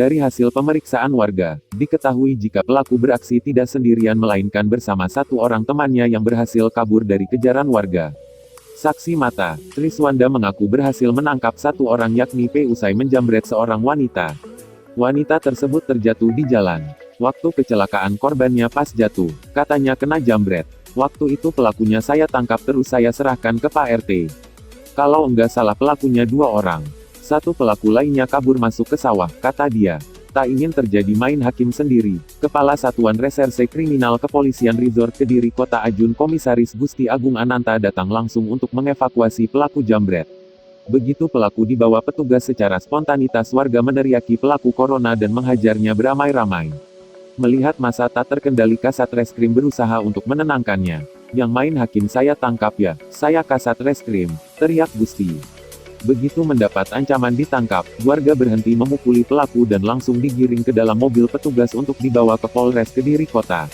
Dari hasil pemeriksaan warga, diketahui jika pelaku beraksi tidak sendirian melainkan bersama satu orang temannya yang berhasil kabur dari kejaran warga. Saksi mata, Triswanda mengaku berhasil menangkap satu orang yakni P usai menjamret seorang wanita. Wanita tersebut terjatuh di jalan. Waktu kecelakaan korbannya pas jatuh, katanya kena jambret. Waktu itu pelakunya saya tangkap terus saya serahkan ke Pak RT. Kalau enggak salah pelakunya 2 orang. Satu pelaku lainnya kabur masuk ke sawah, kata dia. Tak ingin terjadi main hakim sendiri. Kepala Satuan Reserse Kriminal Kepolisian Resort Kediri Kota Ajun Komisaris Gusti Agung Ananta datang langsung untuk mengevakuasi pelaku jambret. Begitu pelaku dibawa petugas secara spontanitas warga meneriaki pelaku corona dan menghajarnya beramai-ramai. Melihat masa tak terkendali Kasat Reskrim berusaha untuk menenangkannya. Yang main hakim saya tangkap ya, saya Kasat Reskrim, teriak Gusti. Begitu mendapat ancaman ditangkap, warga berhenti memukuli pelaku dan langsung digiring ke dalam mobil petugas untuk dibawa ke Polres Kediri Kota.